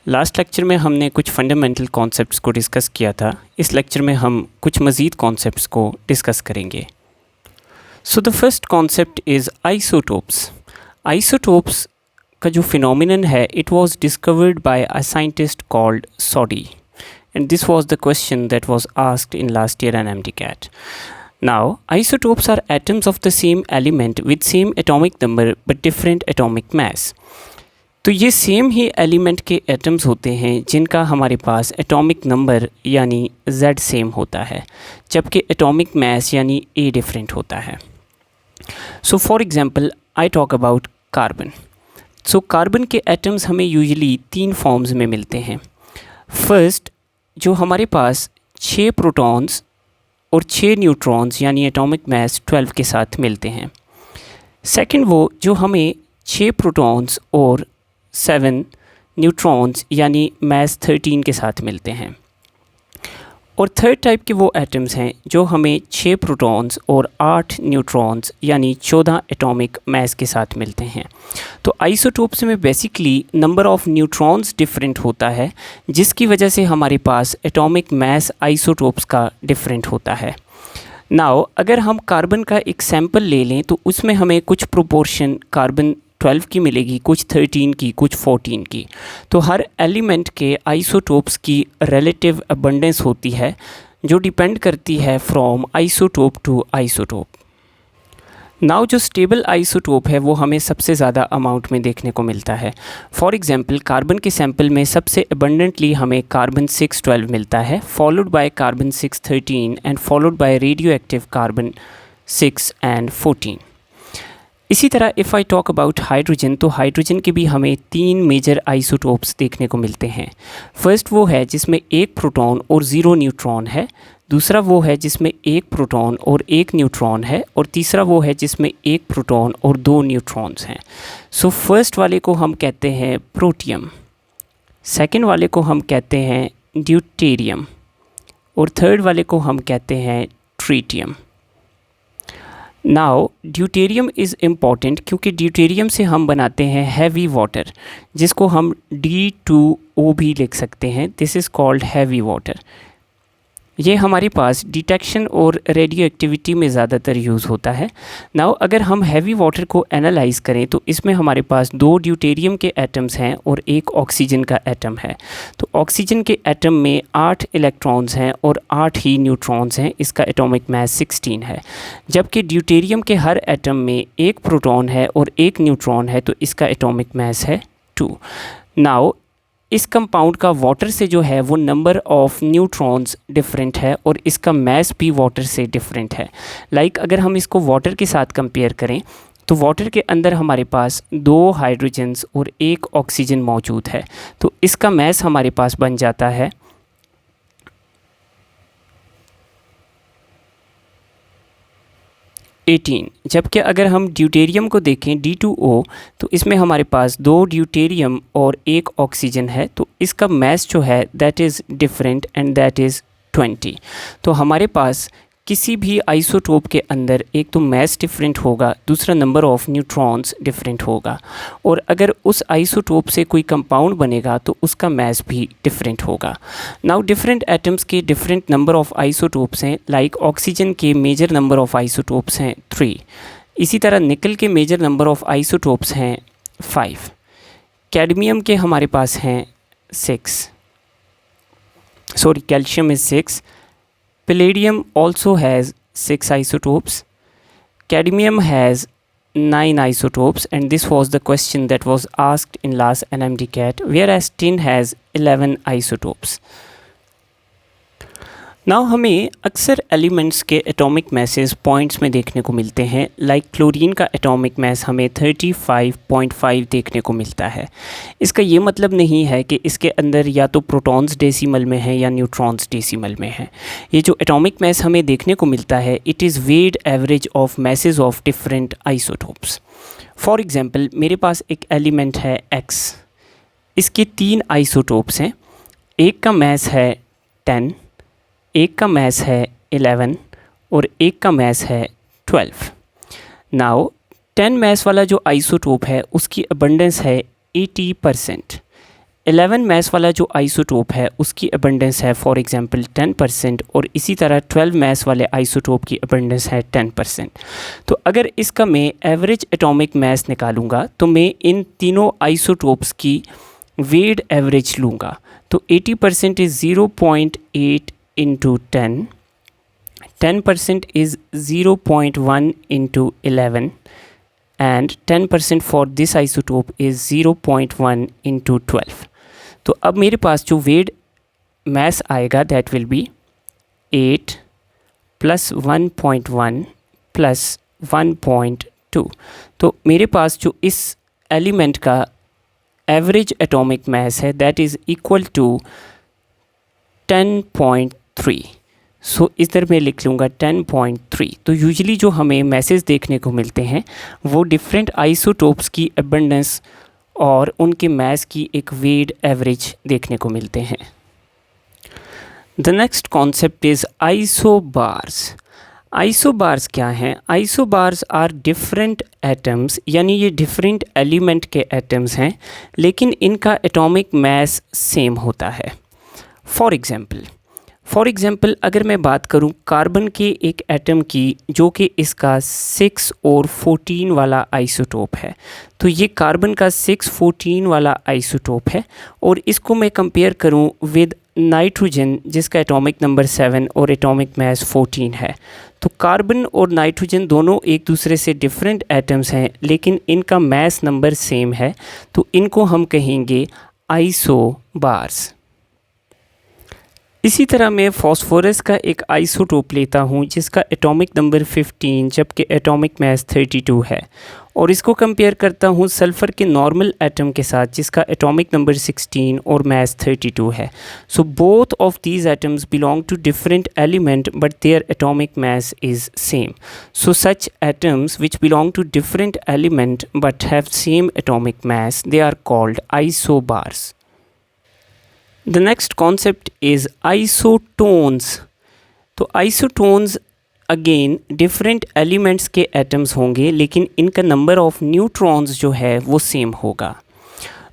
Last lecture में हमने कुछ फंडामेंटल कॉन्सेप्ट्स को डिस्कस किया था। इस लेक्चर में हम कुछ मज़ीद कॉन्सेप्ट्स को डिस्कस करेंगे। So the first concept is isotopes. Isotopes का जो फिनोमिनन है, it was discovered by a scientist called Soddy, and this was the question that was asked in last year एनएमटीकैट। Now, isotopes are atoms of the same element with same atomic number but different atomic mass. तो ये same ही element के atoms होते हैं जिनका हमारे पास atomic number यानी Z same होता है, जबकि एटॉमिक मास यानी A डिफरेंट होता है। So for example I talk about carbon. So carbon के एटम्स हमें यूजुअली 3 फॉर्म्स में मिलते हैं। फर्स्ट, जो हमारे पास 6 प्रोटॉन्स और 6 न्यूट्रॉन्स यानी एटॉमिक मास 12 के साथ मिलते हैं। सेकंड, वो जो हमें 6 प्रोटॉन्स और 7 न्यूट्रॉन्स यानी मास 13 के साथ मिलते हैं। और थर्ड टाइप के वो एटम्स हैं जो हमें 6 प्रोटॉन्स और 8 न्यूट्रॉन्स यानी 14 एटॉमिक मास के साथ मिलते हैं। तो आइसोटोप्स में basically number of neutrons different होता है, जिसकी वजह से हमारे पास एटॉमिक मास आइसोटोप्स का डिफरेंट होता है। नाउ अगर हम कार्बन का एक सैंपल ले लें तो उसमें हमें कुछ प्रोपोर्शन कार्बन 12 की मिलेगी, कुछ 13 की, कुछ 14 की। तो हर एलिमेंट के आइसोटोप्स की रिलेटिव अबंडेंस होती है जो डिपेंड करती है from isotope to isotope. Now जो स्टेबल आइसोटोप है वो हमें सबसे ज़्यादा अमाउंट में देखने को मिलता है। फॉर एग्जांपल कार्बन के सैंपल में सबसे अबंडेंटली हमें कार्बन 612 मिलता है, followed by carbon 613 and followed by radio active carbon 6 and 14। इसी तरह if I talk about hydrogen, तो हाइड्रोजन के भी हमें 3 मेजर आइसोटोप्स देखने को मिलते हैं। फर्स्ट वो है जिसमें 1 प्रोटॉन और 0 न्यूट्रॉन है, दूसरा वो है जिसमें 1 प्रोटॉन और 1 न्यूट्रॉन है, और तीसरा वो है जिसमें 1 प्रोटॉन और 2 न्यूट्रॉन्स हैं। सो फर्स्ट वाले को हम कहते हैं प्रोटियम, सेकंड वाले को हम कहते हैं ड्यूटेरियम, और थर्ड वाले को हम कहते हैं tritium. Now deuterium is important क्योंकि ड्यूटेरियम से हम बनाते हैं हैवी वाटर, जिसको हम D2O भी लिख सकते हैं। This is called heavy water. ये हमारे पास डिटेक्शन और रेडियो एक्टिविटी में ज़्यादातर यूज़ होता है। नाउ अगर हम हैवी वाटर को एनालाइज करें तो इसमें हमारे पास 2 ड्यूटेरियम के एटम्स हैं और 1 ऑक्सीजन का एटम है। तो ऑक्सीजन के एटम में 8 इलेक्ट्रॉन्स हैं और 8 ही न्यूट्रॉन्स हैं, इसका एटॉमिक मास 16 है। जबकि ड्यूटेरियम के हर एटम में 1 प्रोटॉन है और 1 न्यूट्रॉन है, तो इसका एटॉमिक मास है 2। नाउ इस कंपाउंड का वाटर से जो है वो नंबर ऑफ़ न्यूट्रॉन्स डिफरेंट है और इसका मास भी वाटर से डिफरेंट है। लाइक अगर हम इसको वाटर के साथ कंपेयर करें तो वाटर के अंदर हमारे पास 2 हाइड्रोजन्स और 1 ऑक्सीजन मौजूद है, तो इसका मास हमारे पास बन जाता है 18। जबकि अगर हम ड्यूटेरियम को देखें D2O, तो इसमें हमारे पास 2 ड्यूटेरियम और 1 ऑक्सीजन है, तो इसका मास जो है that is different and that is 20। तो हमारे पास किसी भी आइसोटोप के अंदर एक तो मास डिफरेंट होगा, दूसरा नंबर ऑफ़ न्यूट्रॉन्स डिफरेंट होगा, और अगर उस आइसोटोप से कोई कंपाउंड बनेगा तो उसका मास भी डिफरेंट होगा। नाउ डिफरेंट एटम्स के डिफरेंट नंबर ऑफ़ आइसोटोप्स हैं। लाइक ऑक्सीजन के मेजर नंबर ऑफ़ आइसोटोप्स हैं 3, इसी तरह निकल के मेजर नंबर ऑफ़ आइसोटोप्स हैं 5, कैडमियम के हमारे पास हैं 6, sorry calcium is 6, Palladium also has 6 isotopes. Cadmium has 9 isotopes, and this was the question that was asked in last NMDCAT, whereas tin has 11 isotopes. Now हमें अक्सर elements के atomic message points में देखने को मिलते हैं। लाइक क्लोरीन का atomic mass हमें 35.5 देखने को मिलता है। इसका ये मतलब नहीं है कि इसके अंदर या तो प्रोटॉन्स डेसिमल में है या न्यूट्रॉन्स डेसिमल में है। ये जो एटॉमिक मैस हमें देखने को मिलता है, it is weight average of masses of different isotopes. For example मेरे पास एक एलिमेंट है X, इसके 3 आइसोटोप्स हैं। एक का मैस है 10, एक का मास है 11 और एक का मास है 12। नाउ 10 मास वाला जो आइसोटोप है उसकी अबंडेंस है 80%, 11 मास वाला जो आइसोटोप है उसकी अबंडेंस है फॉर एग्जांपल 10% और इसी तरह 12 मास वाले आइसोटोप की अबंडेंस है 10%। तो अगर इसका मैं एवरेज एटॉमिक मास निकालूंगा तो मैं इन तीनों आइसोटोप्स की वेट एवरेज लूँगा। तो 80% is 0.8 into 10, 10% is 0.1 into 11 and 10% for this isotope is 0.1 into 12। तो अब मेरे पास जो वेट मास आएगा that will be 8 plus 1.1 plus 1.2। तो मेरे पास जो इस एलिमेंट का एवरेज एटॉमिक मास है दैट इज़ इक्वल टू 10.3। सो इधर मैं लिख लूँगा 10.3। तो यूजुअली जो हमें मैसेज देखने को मिलते हैं वो डिफरेंट आइसोटोप्स की अबंडेंस और उनके मास की एक वेट एवरेज देखने को मिलते हैं। The next concept is isobars. Isobars क्या हैं? आइसोबार्स आर डिफरेंट एटम्स, यानी ये डिफरेंट एलिमेंट के एटम्स हैं लेकिन इनका एटॉमिक मास सेम होता है। फॉर एग्ज़ाम्पल अगर मैं बात करूं कार्बन के एक एटम की जो कि इसका 6 और 14 वाला आइसोटोप है, तो ये कार्बन का 6, 14 वाला आइसोटोप है और इसको मैं कंपेयर करूं विद नाइट्रोजन जिसका एटॉमिक नंबर 7 और एटॉमिक मास 14 है। तो कार्बन और नाइट्रोजन दोनों एक दूसरे से डिफरेंट एटम्स हैं लेकिन इनका मास नंबर सेम है, तो इनको हम कहेंगे आइसोबार्स। इसी तरह मैं फॉस्फोरस का एक आइसोटोप लेता हूँ जिसका एटॉमिक नंबर 15 जबकि एटॉमिक मास 32 है और इसको कंपेयर करता हूँ सल्फ़र के नॉर्मल एटम के साथ जिसका एटॉमिक नंबर 16 और मास 32 है। So both of these atoms belong to different element but their atomic mass is same. So such atoms which belong to different element but have same atomic mass they are called isobars. The next concept is isotones। तो isotones again different elements के atoms होंगे लेकिन इनका number of neutrons जो है वो same होगा।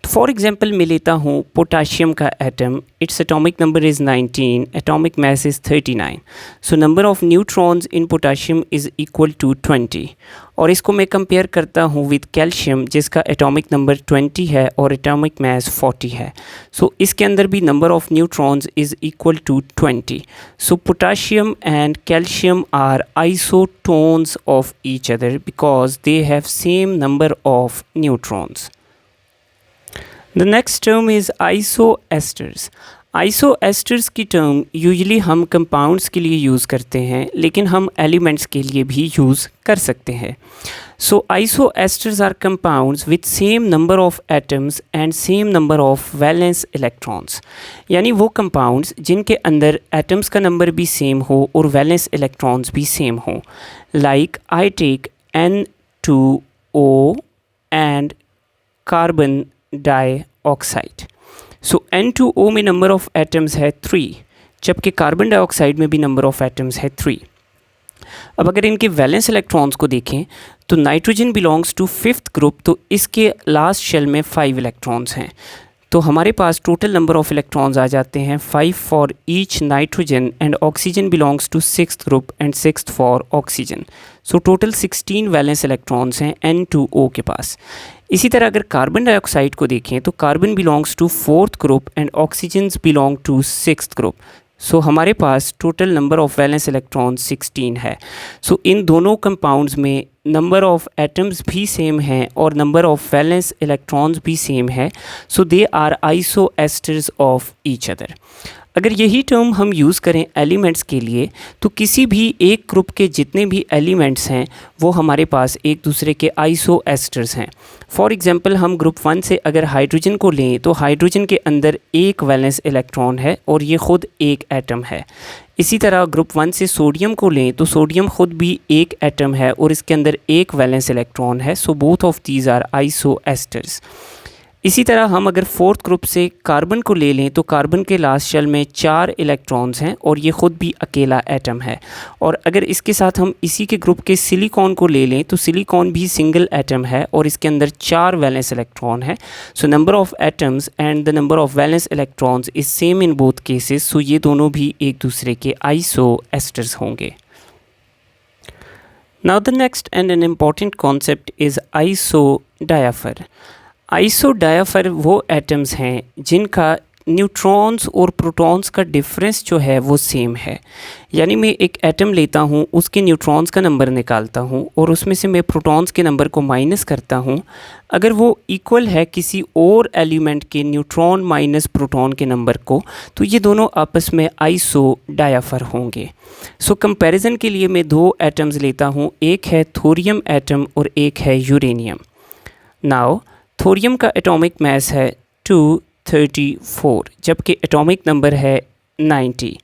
तो फॉर एग्जांपल मैं लेता हूँ पोटाशियम का atom, its atomic number is 19, atomic mass is 39। So number of neutrons in potassium is equal to 20 और इसको मैं कंपेयर करता हूँ विद कैल्शियम जिसका एटॉमिक नंबर 20 है और एटॉमिक मास 40 है। सो इसके अंदर भी number of neutrons is equal to 20। So potassium and calcium are isotones of each other because they have same number of neutrons. The next term is isoesters। Isoesters की term usually हम compounds के लिए use करते हैं लेकिन हम elements के लिए भी यूज़ कर सकते हैं। So isosters are compounds with same number of atoms and same number of valence electrons, यानी वो कंपाउंड्स जिनके अंदर एटम्स का नंबर भी सेम हो और वैलेंस इलेक्ट्रॉन्स भी सेम हो। Like I take N2O and carbon dioxide. So N2O में नंबर ऑफ एटम्स है 3 जबकि कार्बन डाइऑक्साइड में भी नंबर ऑफ एटम्स है 3। अब अगर इनके वैलेंस इलेक्ट्रॉन्स को देखें तो nitrogen belongs to 5th group, तो इसके लास्ट शेल में 5 इलेक्ट्रॉन्स हैं। तो हमारे पास टोटल नंबर ऑफ इलेक्ट्रॉन्स आ जाते हैं 5 for each nitrogen and oxygen belongs to 6th group and 6th for oxygen. So total 16 valence electrons हैं N2O के पास। इसी तरह अगर कार्बन डाइऑक्साइड को देखें तो carbon belongs to 4th group and oxygen belong to 6th group. So हमारे पास total number of valence electron 16 है। सो इन दोनों कंपाउंड्स में नंबर ऑफ एटम्स भी सेम हैं और नंबर ऑफ वैलेंस इलेक्ट्रॉन्स भी सेम है। So they are isosters of each other. अगर यही टर्म हम यूज़ करें एलिमेंट्स के लिए तो किसी भी एक ग्रुप के जितने भी एलिमेंट्स हैं वो हमारे पास एक दूसरे के आइसोएस्टर्स हैं। फॉर एग्जांपल हम ग्रुप 1 से अगर हाइड्रोजन को लें तो हाइड्रोजन के अंदर एक वैलेंस इलेक्ट्रॉन है और ये ख़ुद एक एटम है। इसी तरह ग्रुप 1 से सोडियम को लें तो सोडियम ख़ुद भी एक एटम है और इसके अंदर एक वैलेंस इलेक्ट्रॉन है। So both of these are isosters. इसी तरह हम अगर फोर्थ ग्रुप से कार्बन को ले लें तो कार्बन के लास्ट शेल में 4 इलेक्ट्रॉन्स हैं और ये ख़ुद भी अकेला एटम है। और अगर इसके साथ हम इसी के ग्रुप के सिलिकॉन को ले लें तो सिलिकॉन भी सिंगल एटम है और इसके अंदर 4 वैलेंस इलेक्ट्रॉन है। So number of atoms and the number of valence electrons is same in both cases. So ये दोनों भी एक दूसरे के आइसो एस्टर्स होंगे। Now the next and an important concept is isodiapher. Isodiapher वो एटम्स हैं जिनका न्यूट्रॉन्स और प्रोटॉन्स का डिफरेंस जो है वो सेम है। यानी मैं एक एटम लेता हूँ, उसके न्यूट्रॉन्स का नंबर निकालता हूँ और उसमें से मैं प्रोटॉन्स के नंबर को माइनस करता हूँ। अगर वो इक्वल है किसी और एलिमेंट के न्यूट्रॉन माइनस प्रोटॉन के नंबर को, तो ये दोनों आपस में आइसोडायाफर होंगे। सो कंपैरिजन के लिए मैं 2 एटम्स लेता हूँ, एक है थोरियम एटम और एक है यूरेनियम। नाउ थोरियम का एटॉमिक मास है 234 जबकि एटॉमिक नंबर है 90।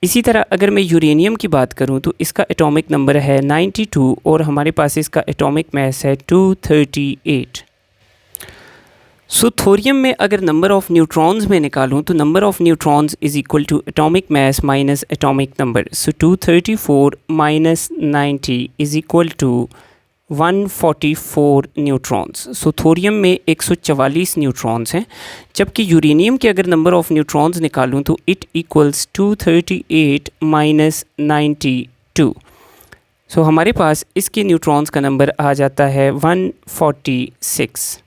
इसी तरह अगर मैं यूरेनियम की बात करूं तो इसका एटॉमिक नंबर है 92 और हमारे पास इसका एटॉमिक मास है 238। सो थोरियम में अगर नंबर ऑफ़ न्यूट्रॉन्स में निकालूं तो number of neutrons is equal to atomic mass minus atomic number. So 234 minus 90 is equal to 144 neutrons. So thorium में 144 न्यूट्रॉन्स हैं, जबकि यूरेनियम के अगर नंबर ऑफ़ न्यूट्रॉन्स निकालूं तो इट इक्वल्स 238 माइनस 92। सो हमारे पास इसके न्यूट्रॉन्स का नंबर आ जाता है 146।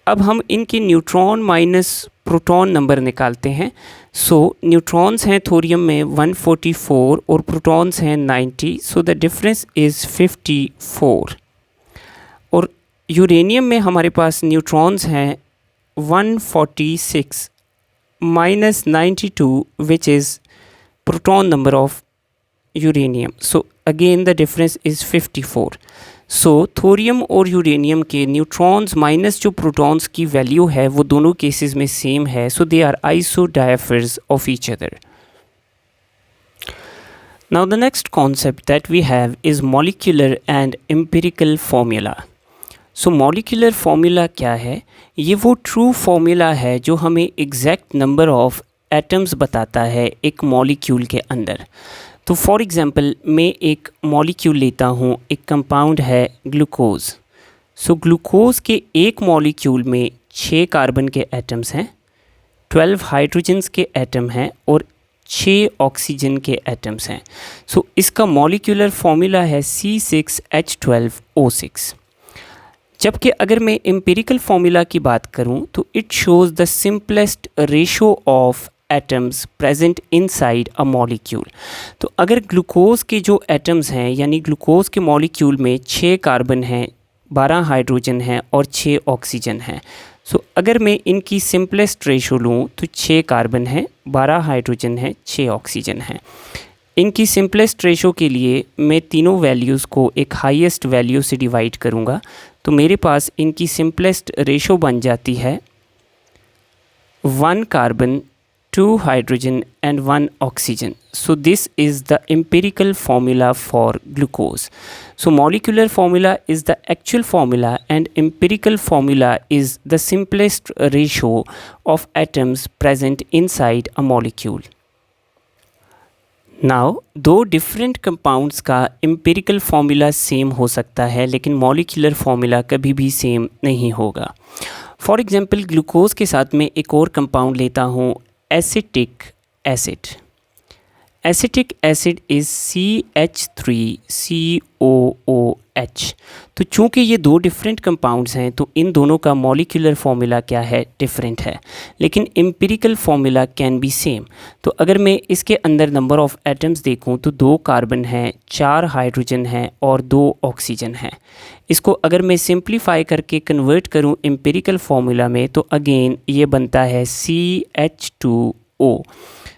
अब हम इनके न्यूट्रॉन माइनस प्रोटॉन नंबर निकालते हैं। सो न्यूट्रॉन्स हैं थोरियम में 144 और प्रोटॉन्स हैं 90। So the difference is 54। और यूरेनियम में हमारे पास न्यूट्रॉन्स हैं 146 minus 92 which is proton number of uranium. So again the difference is 54। So thorium और यूरेनियम के न्यूट्रॉन्स माइनस जो प्रोटॉन्स की वैल्यू है वो दोनों केसेस में सेम है। So they are isodiaphers of each other. Now the next concept that we have is molecular and empirical formula. So molecular formula क्या है? ये वो ट्रू फार्मूला है जो हमें एग्जैक्ट नंबर ऑफ़ एटम्स बताता है एक मॉलिक्यूल के अंदर। तो फॉर एग्ज़ाम्पल मैं एक मॉलिक्यूल लेता हूँ, एक कंपाउंड है ग्लूकोज। सो ग्लूकोज के एक मॉलिक्यूल में 6 कार्बन के एटम्स हैं, 12 हाइड्रोजन्स के एटम हैं और 6 ऑक्सीजन के एटम्स हैं। सो इसका मॉलिक्यूलर फार्मूला है C6H12O6। जबकि अगर मैं एम्पिरिकल फार्मूला की बात करूं तो it shows the simplest ratio of atoms present inside a molecule. तो अगर ग्लूकोज के जो एटम्स हैं यानी ग्लूकोज के मॉलिक्यूल में 6 कार्बन हैं, 12 हाइड्रोजन हैं और 6 ऑक्सीजन हैं। सो अगर मैं इनकी सिंपलेस्ट रेशो लूँ तो 6 कार्बन हैं, 12 हाइड्रोजन हैं, 6 ऑक्सीजन हैं। इनकी सिंपलेस्ट रेशो के लिए मैं तीनों वैल्यूज़ को एक हाईएस्ट वैल्यू से डिवाइड करूँगा, तो मेरे पास इनकी सिंपलेस्ट रेशो बन जाती है 1 carbon, 2 hydrogen and 1 oxygen. So this is the empirical formula for glucose. So molecular formula is the actual formula and empirical formula is the simplest ratio of atoms present inside a molecule. Now दो different compounds का empirical formula same हो सकता है लेकिन molecular formula कभी भी same नहीं होगा। फॉर एग्जांपल ग्लूकोज के साथ मैं एक और कंपाउंड लेता हूँ acetic acid. Acetic acid is CH3COOH। तो चूँकि ये दो डिफरेंट कंपाउंड्स हैं तो इन दोनों का मॉलिक्यूलर फार्मूला क्या है, डिफरेंट है, लेकिन empirical formula can be same. तो अगर मैं इसके अंदर नंबर ऑफ़ एटम्स देखूं तो 2 कार्बन हैं, 4 हाइड्रोजन हैं और 2 ऑक्सीजन हैं। इसको अगर मैं सिंप्लीफाई करके कन्वर्ट करूं एम्पिरिकल फार्मूला में तो अगेन ये बनता है CH2O।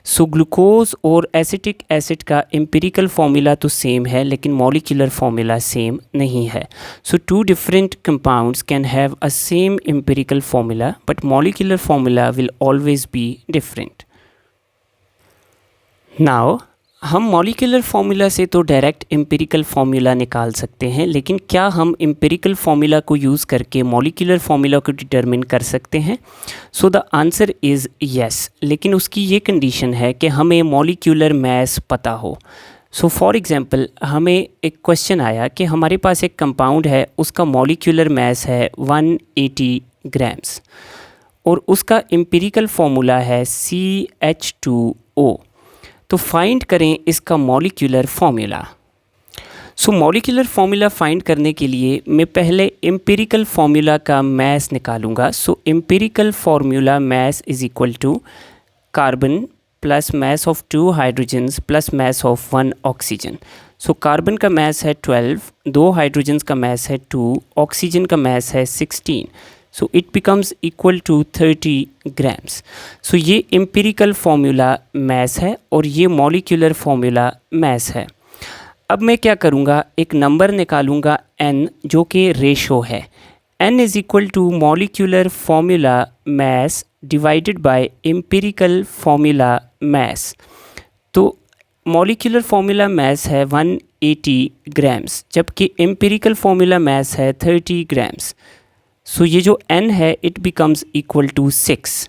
सो ग्लूकोज और एसिटिक एसिड का एम्पिरिकल फार्मूला तो सेम है लेकिन मॉलिक्यूलर फार्मूला सेम नहीं है। सो 2 different compounds can have a same empirical formula but molecular formula will always be different. Now हम मॉलिक्यूलर फार्मूला से तो डायरेक्ट एम्पिरिकल फार्मूला निकाल सकते हैं, लेकिन क्या हम एम्पिरिकल फार्मूला को यूज़ करके मॉलिक्यूलर फार्मूला को डिटरमिन कर सकते हैं? So the answer is yes, लेकिन उसकी ये कंडीशन है कि हमें मॉलिक्यूलर मास पता हो। सो फॉर एग्ज़ाम्पल हमें एक क्वेश्चन आया कि हमारे पास एक कंपाउंड है, उसका मॉलिक्यूलर मास है 180 ग्राम्स और उसका एम्पिरिकल फार्मूला है CH2O। तो फाइंड करें इसका molecular formula. So molecular formula find करने के लिए मैं पहले एम्पिरिकल फार्मूला का मास निकालूंगा। So empirical formula mass is equal to carbon plus mass of 2 hydrogens plus mass of 1 oxygen. So carbon का मास है 12, 2 हाइड्रोजन्स का मास है 2, ऑक्सीजन का मास है 16। So it becomes equal to 30 grams. So ये empirical formula मास है और ये मॉलिक्यूलर फार्मूला मास है। अब मैं क्या करूँगा, एक नंबर निकालूंगा n, जो कि रेशो है। n is equal to molecular formula mass divided by empirical formula mass. तो मॉलिक्यूलर फार्मूला मास है 180 ग्राम्स, जबकि एम्पिरिकल फार्मूला मास है 30 ग्राम्स। सो ये जो n है इट बिकम्स इक्वल टू 6।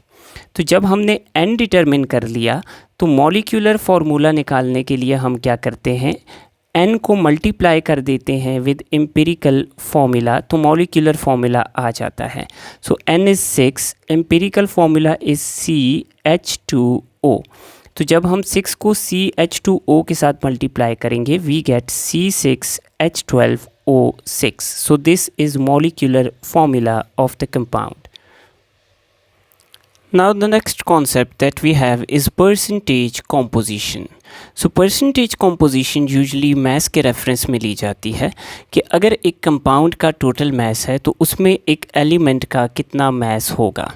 तो जब हमने n डिटरमिन कर लिया तो मॉलिक्यूलर फार्मूला निकालने के लिए हम क्या करते हैं, n को मल्टीप्लाई कर देते हैं विद एम्पिरिकल फार्मूला, तो मॉलिक्यूलर फार्मूला आ जाता है। सो n is 6, empirical formula is CH2O। तो जब हम 6 को CH2O के साथ मल्टीप्लाई करेंगे we get C6H12O6। So this is molecular formula of the compound. Now the next concept that we have is percentage composition. So percentage composition usually mass के reference में ली जाती है कि अगर एक कंपाउंड का टोटल मास है तो उसमें एक एलिमेंट का कितना मास होगा।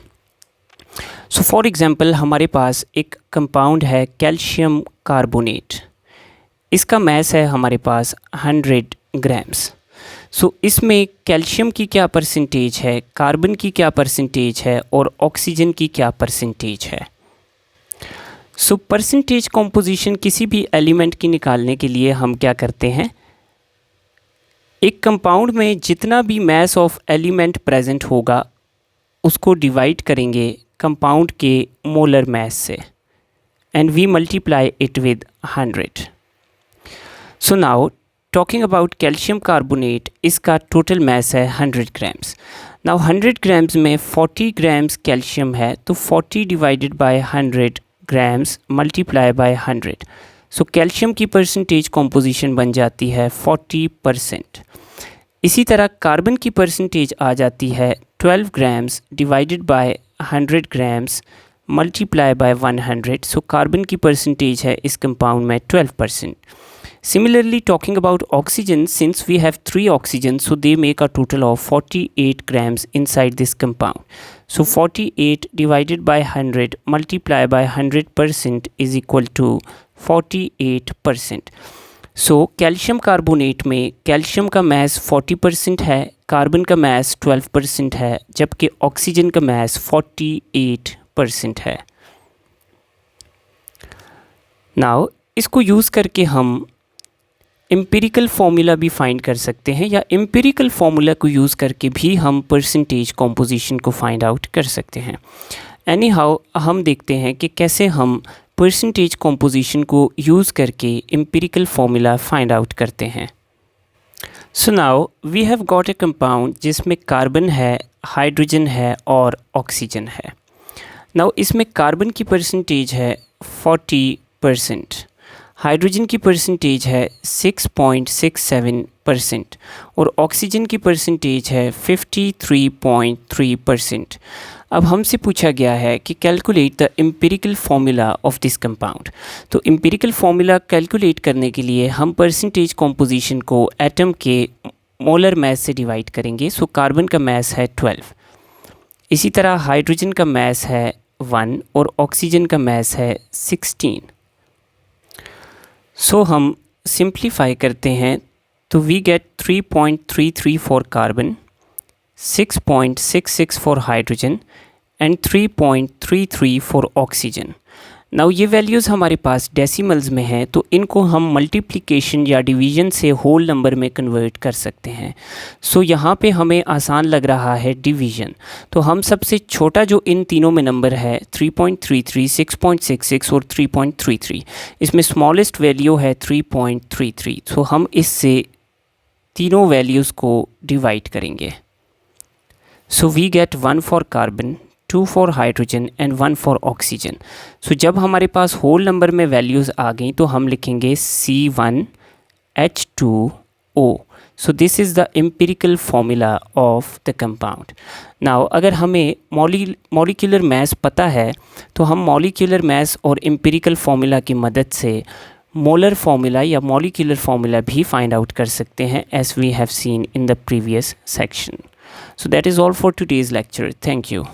सो फॉर एग्ज़ाम्पल हमारे पास एक कंपाउंड है कैल्शियम कार्बोनेट, इसका मास है हमारे पास 100 ग्राम्स। सो इसमें कैल्शियम की क्या परसेंटेज है, कार्बन की क्या परसेंटेज है और ऑक्सीजन की क्या परसेंटेज है। सो परसेंटेज कॉम्पोजिशन किसी भी एलिमेंट की निकालने के लिए हम क्या करते हैं, एक कंपाउंड में जितना भी मास ऑफ एलिमेंट प्रेजेंट होगा उसको डिवाइड करेंगे कंपाउंड के मोलर मास से and we multiply it with 100। So now talking about calcium carbonate, इसका टोटल मास है 100 ग्राम्स। नाउ 100 ग्राम्स में 40 ग्राम्स कैल्शियम है, तो 40 divided by 100 grams multiply by 100। So calcium की परसेंटेज कॉम्पोजिशन बन जाती है 40%। इसी तरह कार्बन की परसेंटेज आ जाती है 12 grams divided by 100 grams multiply by 100। So carbon की परसेंटेज है इस कंपाउंड में 12%। Similarly, talking about oxygen, since we have 3 oxygen, so they make a total of 48 grams inside this compound. So 48 divided by 100 multiplied by 100% is equal to 48%. So calcium carbonate में calcium का मास 40% है, carbon का मास 12% है, जबकि oxygen का मास 48% है। Now इसको use करके हम एम्पिरिकल फार्मूला भी फाइंड कर सकते हैं, या एम्पिरिकल फार्मूला को यूज़ करके भी हम परसेंटेज कॉम्पोजिशन को फाइंड आउट कर सकते हैं। एनी हाउ हम देखते हैं कि कैसे हम परसेंटेज कॉम्पोजिशन को यूज़ करके एम्पिरिकल फार्मूला फाइंड आउट करते हैं। So now we have got a compound जिसमें कार्बन है, हाइड्रोजन है और ऑक्सीजन है। नाउ इसमें कार्बन की परसेंटेज है 40%, हाइड्रोजन की परसेंटेज है 6.67% और ऑक्सीजन की परसेंटेज है 53.3%। अब हमसे पूछा गया है कि calculate the empirical formula of this compound. तो एम्पिरिकल फार्मूला कैलकुलेट करने के लिए हम परसेंटेज कॉम्पोजिशन को एटम के मोलर मास से डिवाइड करेंगे। सो कार्बन का मास है 12, इसी तरह हाइड्रोजन का मास है 1 और ऑक्सीजन का मास है 16। सो हम सिंप्लीफाई करते हैं तो we get 3.33 for carbon, 6.66 for hydrogen and 3.33 for oxygen. Now ये वैल्यूज़ हमारे पास डेसिमल्स में हैं, तो इनको हम मल्टीप्लिकेशन या डिवीजन से होल नंबर में कन्वर्ट कर सकते हैं। सो यहाँ पे हमें आसान लग रहा है डिवीजन। तो हम सबसे छोटा जो इन तीनों में नंबर है 3.33, 6.66 और 3.33, इसमें स्मॉलेस्ट वैल्यू है 3.33। सो हम इससे तीनों वैल्यूज़ को डिवाइड करेंगे। So we get 1 for carbon, 2 for hydrogen and 1 for oxygen. So जब हमारे पास होल नंबर में वैल्यूज़ आ गई तो हम लिखेंगे C1H2O। So this is the empirical formula of the compound. Now अगर हमें मॉलिक्यूलर मास पता है तो हम मॉलिक्यूलर मास और एम्पिरिकल फॉर्मूला की मदद से मोलर फॉर्मूला या मॉलिक्यूलर फॉर्मूला भी फाइंड आउट कर सकते हैं, as we have seen in the previous section. So that is all for today's lecture. Thank you.